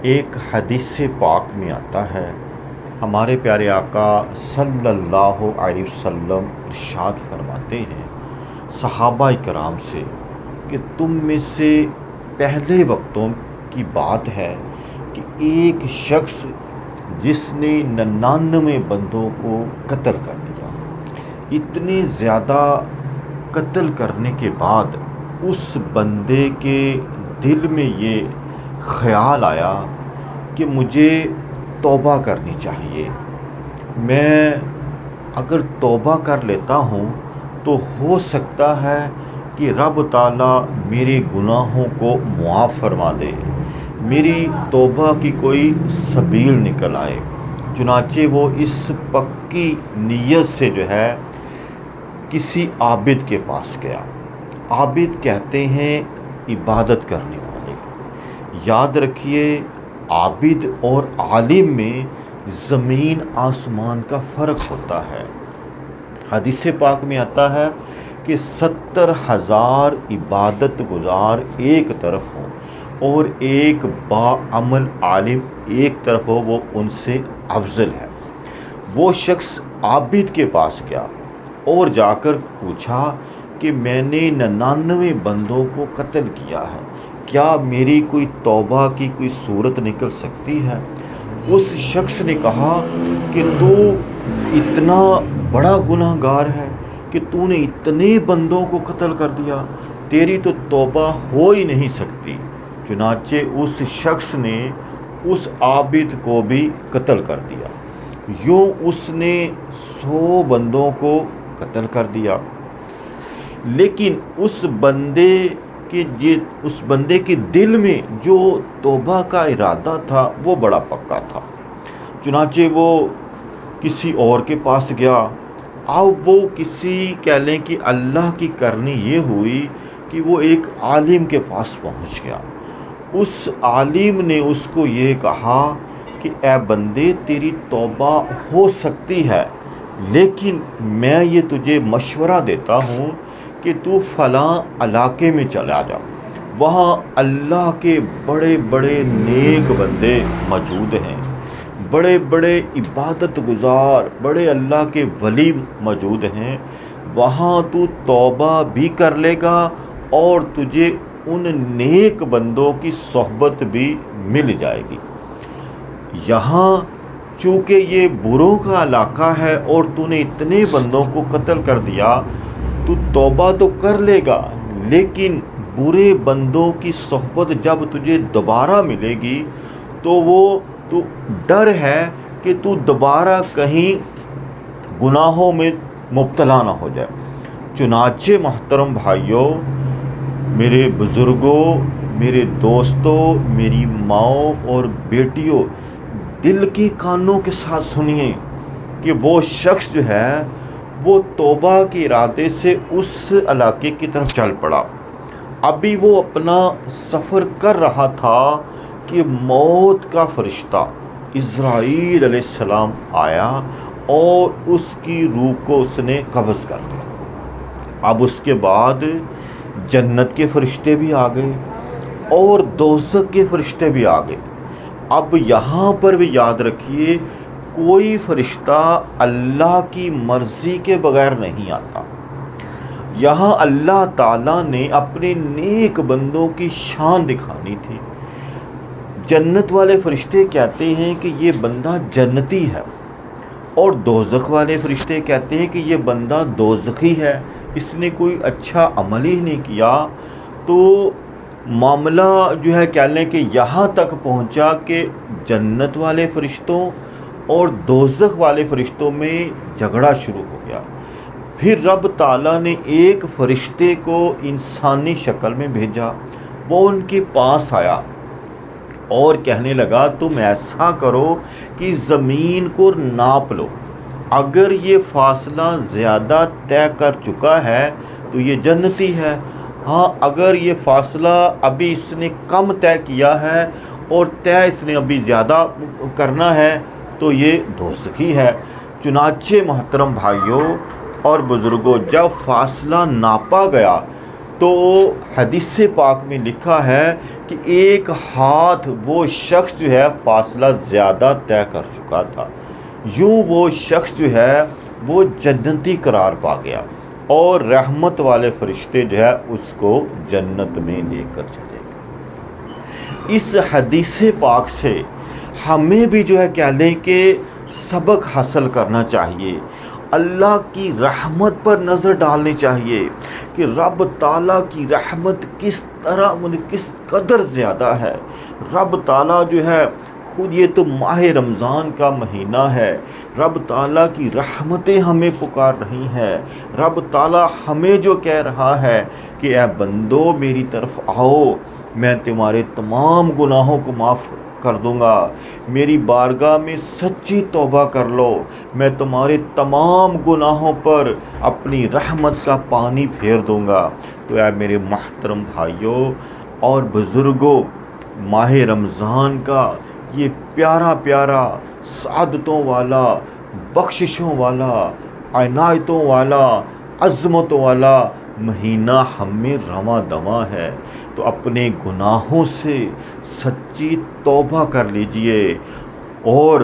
ایک حدیث پاک میں آتا ہے، ہمارے پیارے آقا صلی اللہ علیہ وسلم ارشاد فرماتے ہیں صحابہ کرام سے کہ تم میں سے پہلے وقتوں کی بات ہے کہ ایک شخص جس نے 99 بندوں کو قتل کر دیا، اتنے زیادہ قتل کرنے کے بعد اس بندے کے دل میں یہ خیال آیا کہ مجھے توبہ کرنی چاہیے، میں اگر توبہ کر لیتا ہوں تو ہو سکتا ہے کہ رب تعالیٰ میرے گناہوں کو معاف فرما دے، میری توبہ کی کوئی سبیل نکل آئے۔ چنانچہ وہ اس پکی نیت سے کسی عابد کے پاس گیا۔ عابد کہتے ہیں عبادت کرنے والے کو۔ یاد رکھیے، عابد اور عالم میں زمین آسمان کا فرق ہوتا ہے۔ حدیث پاک میں آتا ہے کہ 70,000 عبادت گزار ایک طرف ہوں اور ایک باعمل عالم ایک طرف ہو، وہ ان سے افضل ہے۔ وہ شخص عابد کے پاس گیا اور جا کر پوچھا کہ میں نے 99 بندوں کو قتل کیا ہے، کیا میری کوئی توبہ کی کوئی صورت نکل سکتی ہے؟ اس شخص نے کہا کہ تو اتنا بڑا گناہ گار ہے کہ تو نے اتنے بندوں کو قتل کر دیا، تیری تو توبہ ہو ہی نہیں سکتی۔ چنانچہ اس شخص نے اس عابد کو بھی قتل کر دیا۔ یوں اس نے 100 بندوں کو قتل کر دیا، لیکن اس بندے کے دل میں جو توبہ کا ارادہ تھا وہ بڑا پکا تھا۔ چنانچہ وہ کسی اور کے پاس گیا۔ اب وہ کہہ لیں کہ اللہ کی کرنی یہ ہوئی کہ وہ ایک عالم کے پاس پہنچ گیا۔ اس عالم نے اس کو یہ کہا کہ اے بندے، تیری توبہ ہو سکتی ہے، لیکن میں یہ تجھے مشورہ دیتا ہوں کہ تو فلاں علاقے میں چلا جا، وہاں اللہ کے بڑے بڑے نیک بندے موجود ہیں، بڑے بڑے عبادت گزار، بڑے اللہ کے ولی موجود ہیں، وہاں تو توبہ بھی کر لے گا اور تجھے ان نیک بندوں کی صحبت بھی مل جائے گی۔ یہاں چونکہ یہ بروں کا علاقہ ہے اور تو نے اتنے بندوں کو قتل کر دیا، تو توبہ تو کر لے گا، لیکن برے بندوں کی صحبت جب تجھے دوبارہ ملے گی تو ڈر ہے کہ تو دوبارہ کہیں گناہوں میں مبتلا نہ ہو جائے۔ چنانچہ محترم بھائیوں، میرے بزرگوں، میرے دوستوں، میری ماؤں اور بیٹیوں، دل کے کانوں کے ساتھ سنیے کہ وہ شخص وہ توبہ کے ارادے سے اس علاقے کی طرف چل پڑا۔ ابھی وہ اپنا سفر کر رہا تھا کہ موت کا فرشتہ عزرائیل علیہ السلام آیا اور اس کی روح کو اس نے قبض کر لیا۔ اب اس کے بعد جنت کے فرشتے بھی آ گئے اور دوزخ کے فرشتے بھی آ گئے۔ اب یہاں پر بھی یاد رکھیے، کوئی فرشتہ اللہ کی مرضی کے بغیر نہیں آتا۔ یہاں اللہ تعالیٰ نے اپنے نیک بندوں کی شان دکھانی تھی۔ جنت والے فرشتے کہتے ہیں کہ یہ بندہ جنتی ہے، اور دوزخ والے فرشتے کہتے ہیں کہ یہ بندہ دوزخی ہے، اس نے کوئی اچھا عمل ہی نہیں کیا۔ تو معاملہ کہہ لیں کہ یہاں تک پہنچا کہ جنت والے فرشتوں اور دوزخ والے فرشتوں میں جھگڑا شروع ہو گیا۔ پھر رب تعالیٰ نے ایک فرشتے کو انسانی شکل میں بھیجا، وہ ان کے پاس آیا اور کہنے لگا تم ایسا کرو کہ زمین کو ناپ لو، اگر یہ فاصلہ زیادہ طے کر چکا ہے تو یہ جنتی ہے، ہاں اگر یہ فاصلہ ابھی اس نے کم طے کیا ہے اور طے اس نے ابھی زیادہ کرنا ہے تو یہ دوزخی ہے۔ چنانچہ محترم بھائیوں اور بزرگوں، جب فاصلہ ناپا گیا تو حدیث پاک میں لکھا ہے کہ ایک ہاتھ وہ شخص جو ہے فاصلہ زیادہ طے کر چکا تھا، یوں وہ شخص جو ہے وہ جنتی قرار پا گیا، اور رحمت والے فرشتے جو ہے اس کو جنت میں لے کر چلے گئے۔ اس حدیث پاک سے ہمیں بھی جو ہے کہہ لیں کہ سبق حاصل کرنا چاہیے، اللہ کی رحمت پر نظر ڈالنی چاہیے کہ رب تعالیٰ کی رحمت کس طرح کس قدر زیادہ ہے۔ رب تعالیٰ جو ہے خود، یہ تو ماہ رمضان کا مہینہ ہے، رب تعالیٰ کی رحمتیں ہمیں پکار رہی ہیں، رب تعالیٰ ہمیں جو کہہ رہا ہے کہ اے بندو میری طرف آؤ، میں تمہارے تمام گناہوں کو معاف کر دوں گا، میری بارگاہ میں سچی توبہ کر لو، میں تمہارے تمام گناہوں پر اپنی رحمت کا پانی پھیر دوں گا۔ تو اے میرے محترم بھائیوں اور بزرگوں، ماہ رمضان کا یہ پیارا پیارا، سعادتوں والا، بخششوں والا، عنایتوں والا، عظمتوں والا مہینہ ہم میں رواں دواں ہے، تو اپنے گناہوں سے سچی توبہ کر لیجئے، اور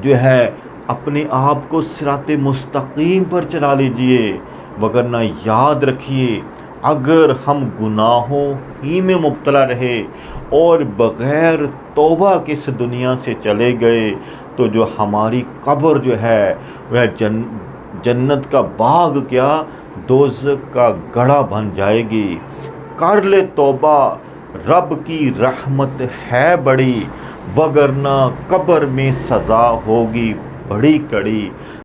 جو ہے اپنے آپ کو صراط مستقیم پر چلا لیجئے، وگرنہ یاد رکھیے اگر ہم گناہوں ہی میں مبتلا رہے اور بغیر توبہ کے اس دنیا سے چلے گئے، تو جو ہماری قبر جو ہے وہ جنت کا باغ کیا دوزخ کا گڑھا بن جائے گی۔ کر لے توبہ، رب کی رحمت ہے بڑی، وگرنہ قبر میں سزا ہوگی بڑی کڑی۔